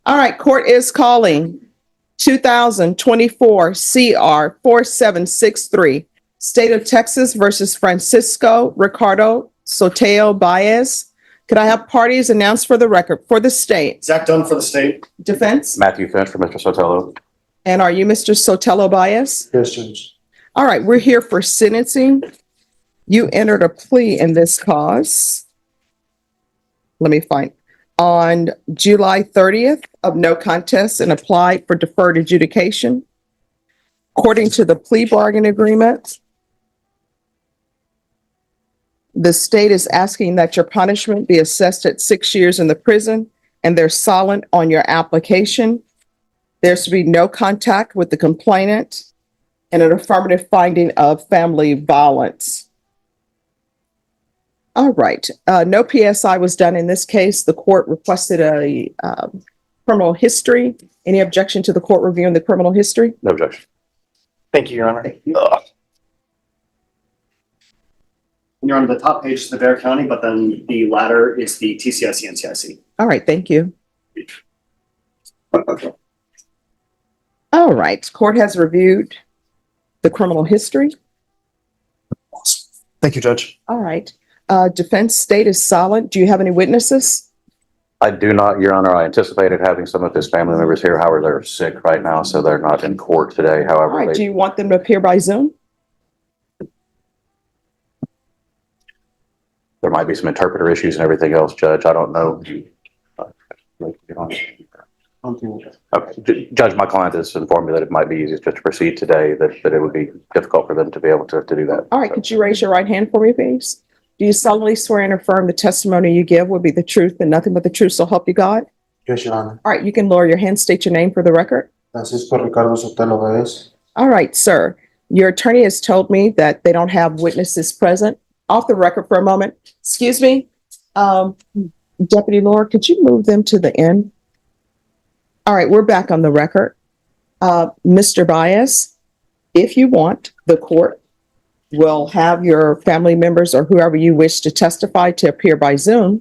All right, court is calling 2024 CR 4763, State of Texas versus Francisco Ricardo Sotelo Baez. Could I have parties announced for the record for the state? Zach Dunn for the state. Defense? Matthew Finch for Mr. Sotelo. And are you Mr. Sotelo Baez? Yes, Judge. All right, we're here for sentencing. You entered a plea in this cause. Let me find. On July 30th of no contest and applied for deferred adjudication. According to the plea bargain agreement, the state is asking that your punishment be assessed at 6 years in the prison, and they're silent on your application. There's to be no contact with the complainant and an affirmative finding of family violence. All right, no PSI was done in this case. The court requested a criminal history. Any objection to the court reviewing the criminal history? No objection. Thank you, Your Honor. You're on the top page is the Bexar County, but then the latter is the TCIC and CIC. All right, thank you. All right, court has reviewed the criminal history. Thank you, Judge. All right, defense state is silent. Do you have any witnesses? I do not, Your Honor. I anticipated having some of his family members here. However, they're sick right now, so they're not in court today. All However, right, do you want them to appear by Zoom? there might be some interpreter issues and everything else, Judge. I don't know. Okay, Judge, my client has informed me that it might be easiest just to proceed today, that it would be difficult for them to be able to do that. All right, could you raise your right hand for me, please? Do you solemnly swear and affirm the testimony you give will be the truth and nothing but the truth, so help you God? Yes, Your Honor. All right, you can lower your hand, state your name for the record. Francisco Ricardo Sotelo Baez. All right, sir. Your attorney has told me that they don't have witnesses present. Off the record for a moment. Excuse me. Deputy Laura, could you move them to the end? All right, we're back on the record. Mr. Baez, if you want, the court will have your family members or whoever you wish to testify to appear by Zoom.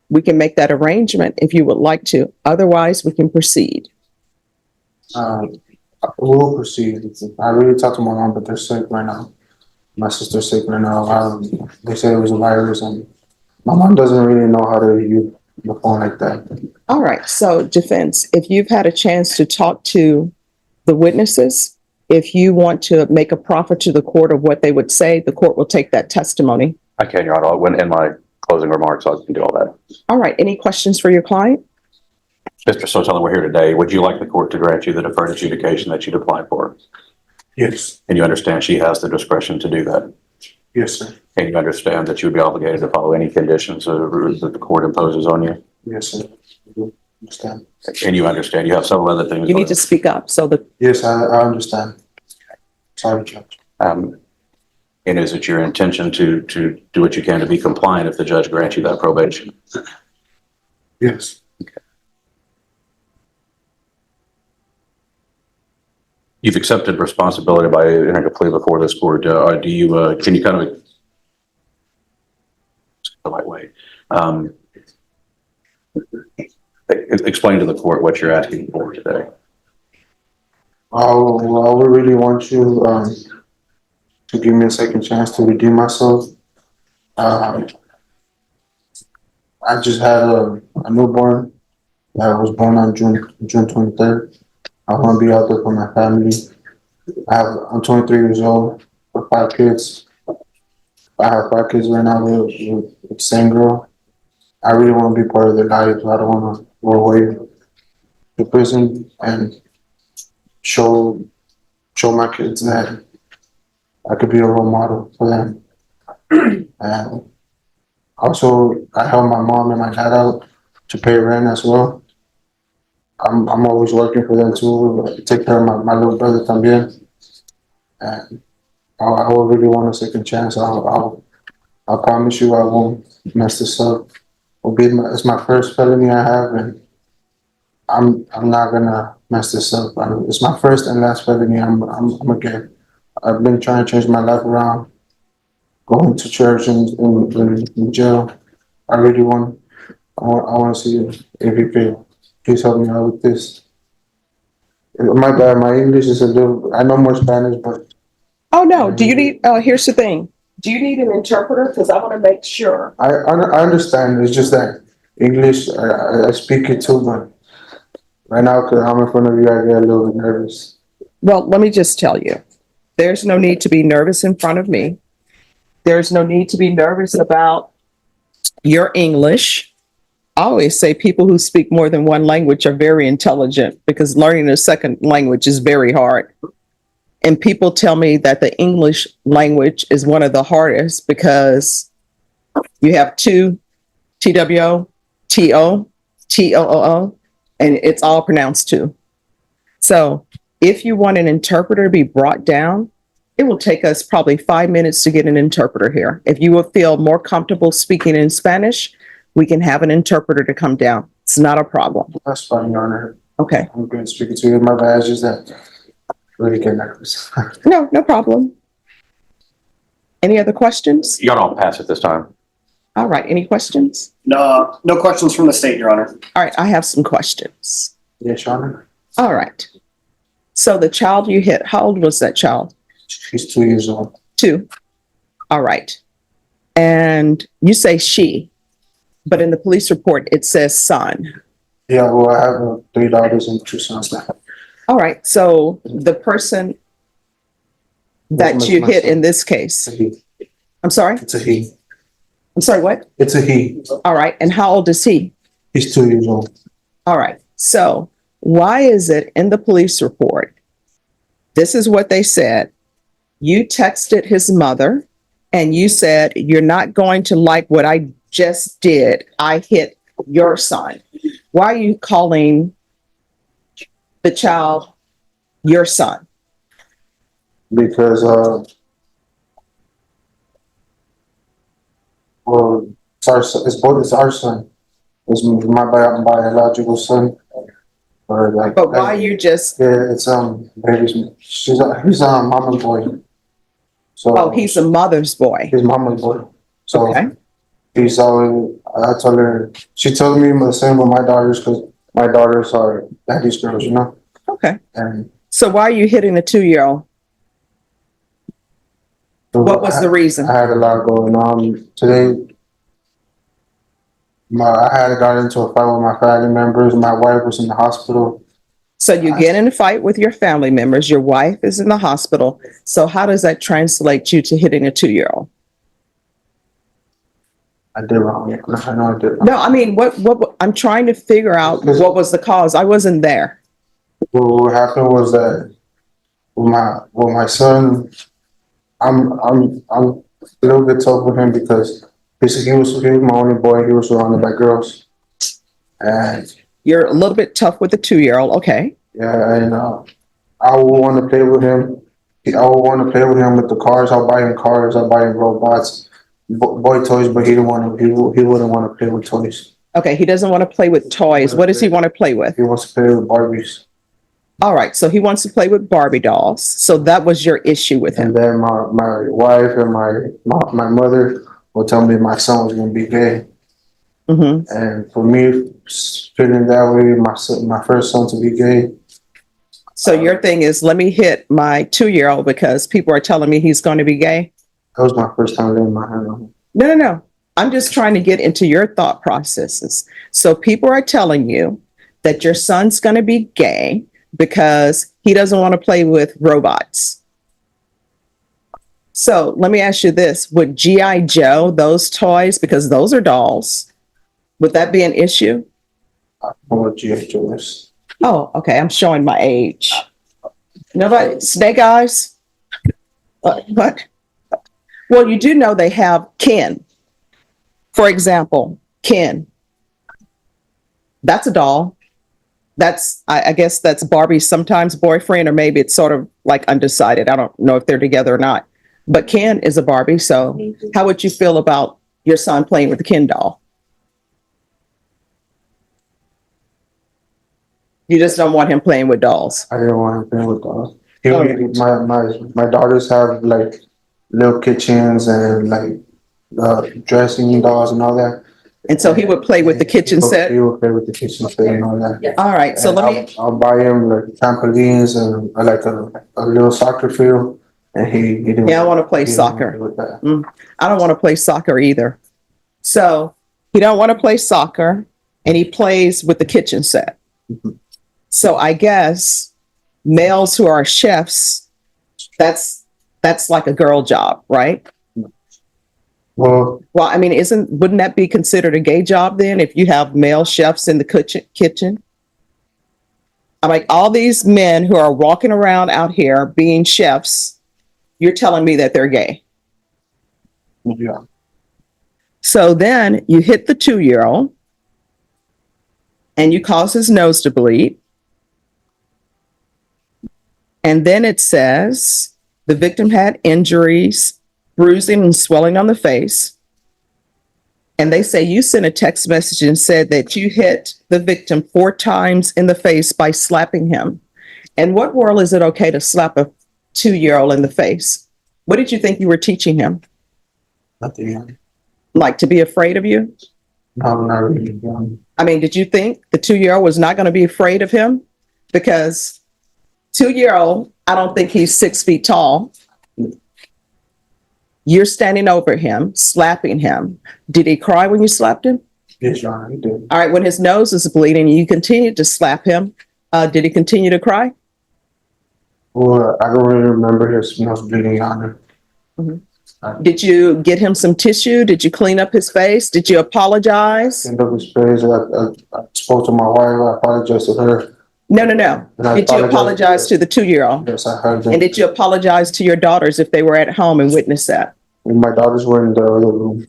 We can make that arrangement if you would like to. Otherwise, we can proceed. We'll proceed. I really talked to my mom, but they're sick right now. My sister's sick right now. They said it was a virus, and my mom doesn't really know how to use the phone like that. All right, so defense, if you've had a chance to talk to the witnesses, if you want to make a proffer to the court of what they would say, the court will take that testimony. I can, Your Honor. When in my closing remarks, I can do all that. All right, any questions for your client? Mr. Sotelo, we're here today. Would you like the court to grant you the deferred adjudication that you'd applied for? Yes. And you understand she has the discretion to do that? Yes, sir. And you understand that you would be obligated to follow any conditions or rules that the court imposes on you? Yes, sir. I do understand. And you understand you have several other things. You need to speak up so that. Yes, I understand. Sorry, Judge. And is it your intention to do what you can to be compliant if the judge grants you that probation? Yes. You've accepted responsibility by entering a plea before this court. Do you, can you kind of, the right way, explain to the court what you're asking for today? I would really want you to give me a second chance to redeem myself. I just had a newborn that was born on June 23rd. I want to be out there for my family. I'm 23 years old with 5 kids. I have 5 kids right now with the same girl. I really want to be part of their lives. I don't want to go away to prison and show my kids that I could be a role model for them. And also, I help my mom and my dad out to pay rent as well. I'm always working for them too, take care of my little brother también. And I would really want a second chance. I'll promise you I won't mess this up. It's my first felony I have, and I'm not gonna mess this up. It's my first and last felony I'm gonna get. I've been trying to change my life around, going to church and in jail. I really want to see if you fail. please help me out with this. My bad, my English is a little, I know more Spanish, but Oh, no. Do you need, here's the thing. Do you need an interpreter? Because I want to make sure. I understand. It's just that English, I speak it too, but right now, because I'm in front of you, I get a little bit nervous. Well, let me just tell you, there's no need to be nervous in front of me. There's no need to be nervous about your English. I always say people who speak more than one language are very intelligent because learning a second language is very hard. And people tell me that the English language is one of the hardest because you have two TWO, TO, TOOO, and it's all pronounced two. So if you want an interpreter to be brought down, it will take us probably 5 minutes to get an interpreter here. If you will feel more comfortable speaking in Spanish, we can have an interpreter to come down. It's not a problem. That's fine, Your Honor. Okay. I'm good speaking to you. My bad, it's just that I really get nervous. No, no problem. Any other questions? Y'all don't pass it this time. All right. Any questions? No, no questions from the state, Your Honor. All right. I have some questions. Yes, Your Honor. All right. So the child you hit, how old was that child? She's 2 years old. 2. All right. And you say she, but in the police report, it says son. Yeah, well, I have 3 daughters and 2 sons now. All right. So the person that you hit in this case, It's a he. I'm sorry. It's a he. I'm sorry. What? It's a he. All right. And how old is he? He's 2 years old. All right. So why is it in the police report? This is what they said. You texted his mother and you said, you're not going to like what I just did. I hit your son. Why are you calling the child your son? Because, well, it's our son. It's our son. It's my biological son. Or like, But why you just, yeah, it's baby's. He's mama's boy. So oh, he's a mother's boy. his mama's boy. So Okay. he's always. I told her. She told me the same with my daughters because my daughters are daddy's girls, you know. Okay. And So why are you hitting a 2-year-old? What was the reason? I had a lot going on today. I had got into a fight with my family members. My wife was in the hospital. So you get in a fight with your family members. Your wife is in the hospital. So how does that translate you to hitting a 2-year-old? I did wrong. I know I did wrong. No, I mean, what I'm trying to figure out what was the cause. I wasn't there. Well, what happened was that with my son, I'm a little bit tough with him because he was my only boy. He was surrounded by girls, and You're a little bit tough with the 2-year-old. Okay. yeah, and I would want to play with him. I would want to play with him with the cars. I'll buy him cars. I'll buy him robots, boy toys, but he didn't want to. He wouldn't want to play with toys. Okay. He doesn't want to play with toys. What does he want to play with? He wants to play with Barbies. All right. So he wants to play with Barbie dolls. So that was your issue with him. And then my wife and my mother will tell me my son was going to be gay. Mm-hmm. And for me, feeling that way, my first son to be gay. So your thing is, let me hit my 2-year-old because people are telling me he's going to be gay. That was my first time laying my hand on him. No. I'm just trying to get into your thought processes. So people are telling you that your son's going to be gay because he doesn't want to play with robots. So let me ask you this. Would G.I. Joe, those toys, because those are dolls, would that be an issue? I don't know what G.I. Joe is. Oh, okay. I'm showing my age. Nobody, Snake Eyes? What? Well, you do know they have Ken. For example, Ken. That's a doll. That's, I guess that's Barbie's sometimes boyfriend, or maybe it's sort of like undecided. I don't know if they're together or not. But Ken is a Barbie. So how would you feel about your son playing with the Ken doll? You just don't want him playing with dolls. I didn't want him playing with dolls. Oh. My daughters have like little kitchens and like dressing dolls and all that. And so he would play with the kitchen set? He would play with the kitchen set and all that. All right, so And let me, I'll buy him like trampolines and like a little soccer field, and he didn't. Yeah, I wanna play he didn't soccer. do with that. I don't want to play soccer either. So he don't want to play soccer and he plays with the kitchen set. Mhm. So I guess males who are chefs, that's like a girl job, right? Well, Well, I mean, wouldn't that be considered a gay job then if you have male chefs in the kitchen? I'm like, all these men who are walking around out here being chefs, you're telling me that they're gay. yeah, So then you hit the 2-year-old and you cause his nose to bleed. And then it says the victim had injuries, bruising and swelling on the face. And they say you sent a text message and said that you hit the victim 4 times in the face by slapping him. In what world is it okay to slap a 2-year-old in the face? What did you think you were teaching him? nothing. Like to be afraid of you? No, not really. I mean, did you think the 2-year-old was not going to be afraid of him? Because 2-year-old, I don't think he's 6 feet tall. You're standing over him, slapping him. Did he cry when you slapped him? Yes, Your Honor, he did. All right, when his nose is bleeding, you continued to slap him. Did he continue to cry? Well, I don't really remember his nose bleeding, Your Honor. Did you get him some tissue? Did you clean up his face? Did you apologize? End of his face. I spoke to my wife. I apologized to her. No. And I Did you apologize to the 2-year-old? Yes, I heard them. And did you apologize to your daughters if they were at home and witnessed that? And my daughters were in the other room.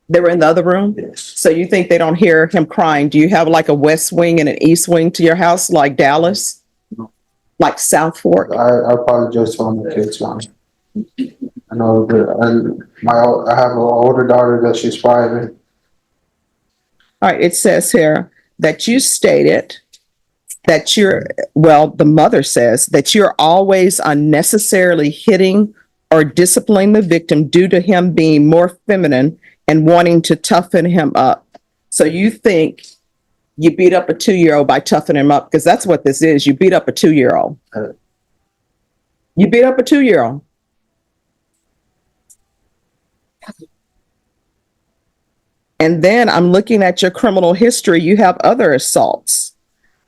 They were in the other room? Yes. So you think they don't hear him crying? Do you have like a west wing and an east wing to your house, like Dallas? No. Like South Fork? I apologize to all my kids, Your Honor. I know that I have an older daughter that she's 5. And All right, it says here that you stated that the mother says that you're always unnecessarily hitting or disciplining the victim due to him being more feminine and wanting to toughen him up. So you think you beat up a 2-year-old by toughening him up, because that's what this is. You beat up a 2-year-old. You beat up a 2-year-old. And then I'm looking at your criminal history. You have other assaults.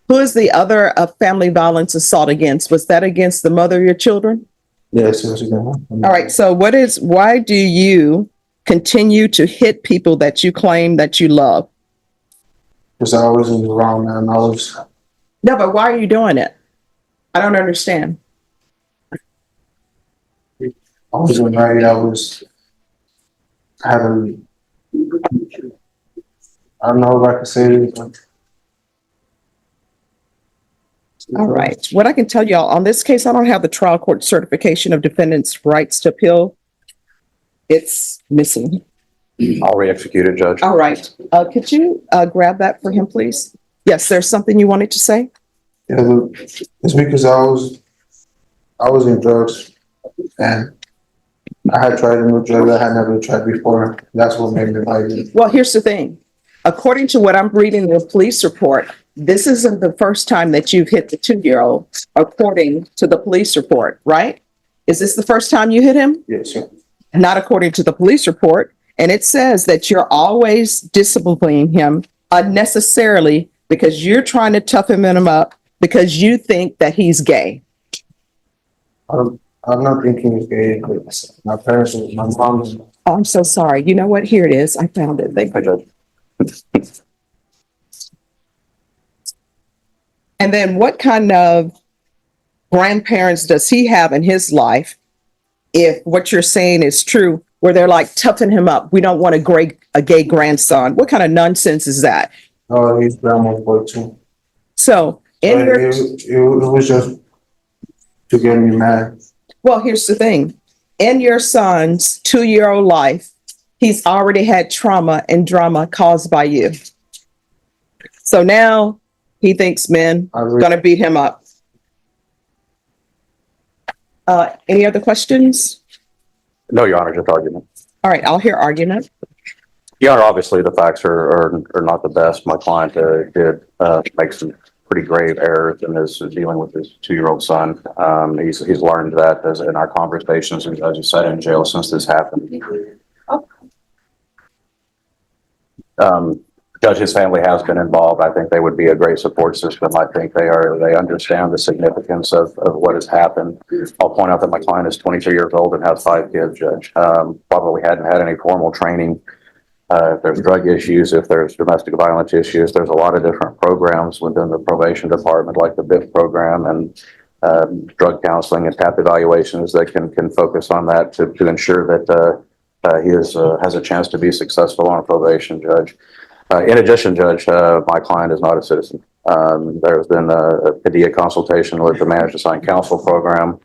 Who is the other family violence assault against? Was that against the mother of your children? yes, it was again. All right. So why do you continue to hit people that you claim that you love? Because I was in the wrong, man. No, but why are you doing it? I don't understand. I wasn't right. I don't know if I can say it, but All right. What I can tell y'all on this case, I don't have the trial court certification of defendant's rights to appeal. It's missing. I'll re-execute it, Judge. All right. Could you grab that for him, please? Yes, there's something you wanted to say? Yeah, it's because I was in drugs and I had tried a new drug I had never tried before. That's what made me like it. Well, here's the thing. According to what I'm reading in the police report, this isn't the first time that you've hit the 2-year-old, according to the police report, right? Is this the first time you hit him? Yes, sir. Not according to the police report. And it says that you're always disciplining him unnecessarily because you're trying to toughen him up because you think that he's gay. I'm not thinking it's gay. But my parents, my mom. Oh, I'm so sorry. You know what? Here it is. I found it. Thank Hi, you. Judge. And then what kind of grandparents does he have in his life, if what you're saying is true, where they're like, toughen him up. We don't want a gay grandson. What kind of nonsense is that? Oh, he's grandma's boy too. So in But your, it was just to get me mad. well, here's the thing. In your son's 2-year-old life, he's already had trauma and drama caused by you. So now he thinks men I are really, going to beat him up. Any other questions? No, Your Honor, just argument. All right, I'll hear argument. Your Honor, obviously the facts are not the best. My client did make some pretty grave errors in his dealing with his 2-year-old son. He's learned that as in our conversations, and as you said, in jail since this happened. Judge, his family has been involved. I think they would be a great support system. I think they understand the significance of what has happened. I'll point out that my client is 23 years old and has 5 kids, Judge. Probably hadn't had any formal training. If there's drug issues, if there's domestic violence issues, there's a lot of different programs within the probation department, like the BIP program and drug counseling and TAP evaluations that can focus on that to ensure that he has a chance to be successful on probation, Judge. In addition, Judge, my client is not a citizen. There's been a PDEA consultation with the Managed Assigned Counsel program.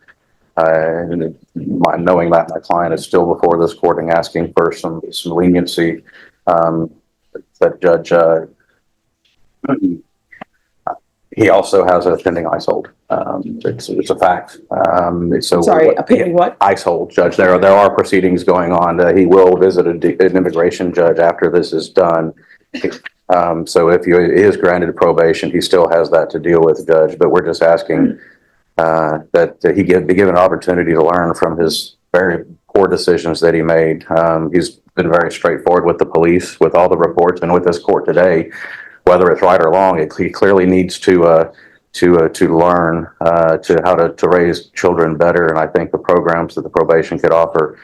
Knowing that my client is still before this court and asking for some leniency, but Judge, he also has a pending ICE hold. It's a fact. Sorry, a pending what? ICE hold, Judge. There are proceedings going on. He will visit an immigration judge after this is done. So if he is granted probation, he still has that to deal with, Judge. But we're just asking that he be given an opportunity to learn from his very poor decisions that he made. He's been very straightforward with the police, with all the reports, and with this court today. Whether it's right or wrong, he clearly needs to learn to how to raise children better. And I think the programs that the probation could offer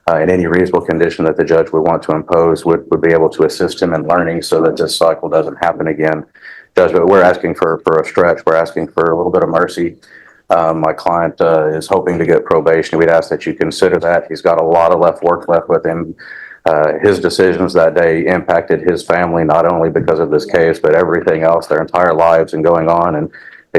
in any reasonable condition that the judge would want to impose would be able to assist him in learning so that this cycle doesn't happen again. Judge, but we're asking for a stretch. We're asking for a little bit of mercy. My client is hoping to get probation. We'd ask that you consider that. He's got a lot of work left with him. His decisions that day impacted his family, not only because of this case, but everything else, their entire lives and going on, and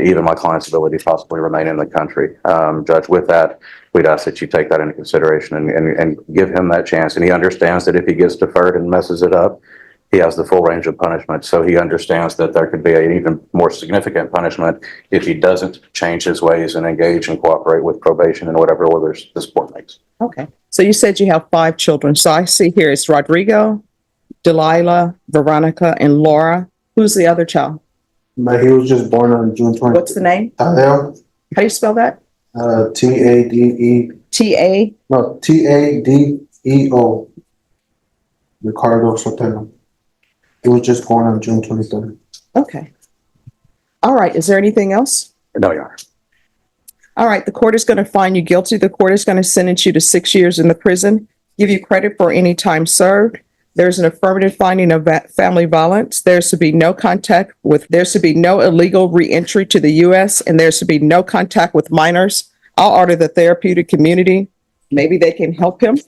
even my client's ability to possibly remain in the country. Judge, with that, we'd ask that you take that into consideration and give him that chance. And he understands that if he gets deferred and messes it up, he has the full range of punishment. So he understands that there could be an even more significant punishment if he doesn't change his ways and engage and cooperate with probation and whatever orders this court makes. Okay. So you said you have 5 children. So I see here it's Rodrigo, Delilah, Veronica, and Laura. Who's the other child? But he was just born on June 20th. What's the name? Tadeo. How do you spell that? T-A-D-E. T-A? No, T-A-D-E-O. Ricardo Sotelo. He was just born on June 23rd. Okay. All right. Is there anything else? No, Your Honor. All right. The court is going to find you guilty. The court is going to sentence you to 6 years in the prison, give you credit for any time served. There's an affirmative finding of family violence. There's to be no illegal reentry to the U.S., and there's to be no contact with minors. I'll order the therapeutic community. Maybe they can help him.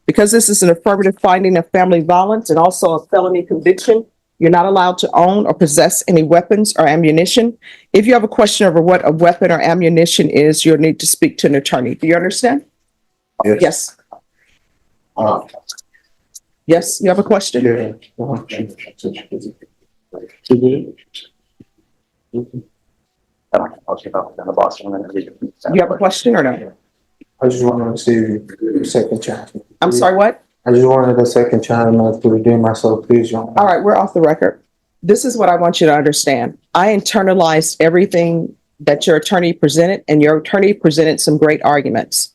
Because this is an affirmative finding of family violence and also a felony conviction, you're not allowed to own or possess any weapons or ammunition. If you have a question over what a weapon or ammunition is, you'll need to speak to an attorney. Do you understand? Yes. Yes, you have a question? Yeah. You have a question or no? I just wanted to see a second chance. I'm sorry, what? I just wanted a second chance to redeem myself, please, Your Honor. All right, we're off the record. This is what I want you to understand. I internalized everything that your attorney presented, and your attorney presented some great arguments.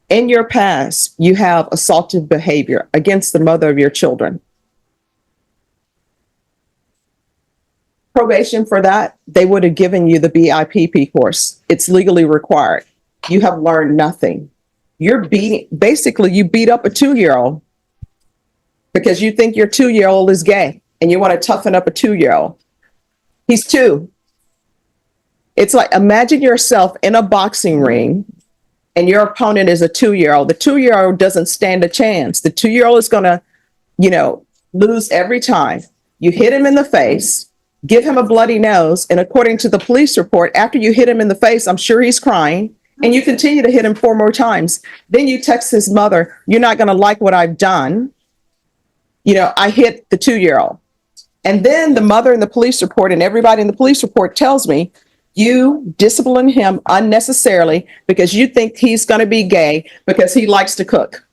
In your past, you have assaultive behavior against the mother of your children. Probation for that, they would have given you the BIPP course. It's legally required. You have learned nothing. You beat up a 2-year-old because you think your 2-year-old is gay and you want to toughen up a 2-year-old. He's 2. It's like, imagine yourself in a boxing ring and your opponent is a 2-year-old. The 2-year-old doesn't stand a chance. The 2-year-old is going to, lose every time. You hit him in the face, give him a bloody nose. And according to the police report, after you hit him in the face, I'm sure he's crying. And you continue to hit him 4 more times. Then you text his mother, you're not going to like what I've done. I hit the 2-year-old. And then the mother in the police report and everybody in the police report tells me you discipline him unnecessarily because you think he's going to be gay because he likes to cook.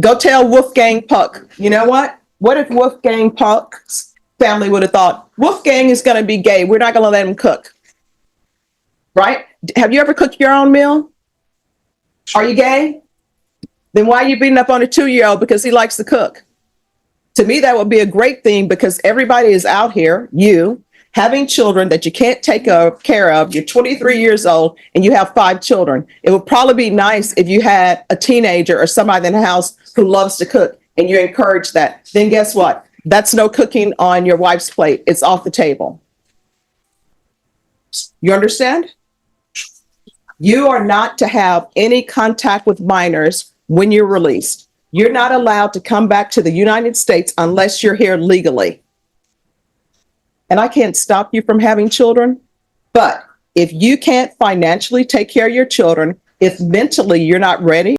Go tell Wolfgang Puck. You know what? What if Wolfgang Puck's family would have thought, Wolfgang is going to be gay. We're not going to let him cook. Right? Have you ever cooked your own meal? Are you gay? Then why are you beating up on a 2-year-old because he likes to cook? To me, that would be a great thing because everybody is out here, you, having children that you can't take care of. You're 23 years old and you have 5 children. It would probably be nice if you had a teenager or somebody in the house who loves to cook and you encourage that. Then guess what? That's no cooking on your wife's plate. It's off the table. You understand? You are not to have any contact with minors when you're released. You're not allowed to come back to the United States unless you're here legally. And I can't stop you from having children, but if you can't financially take care of your children, if mentally you're not ready,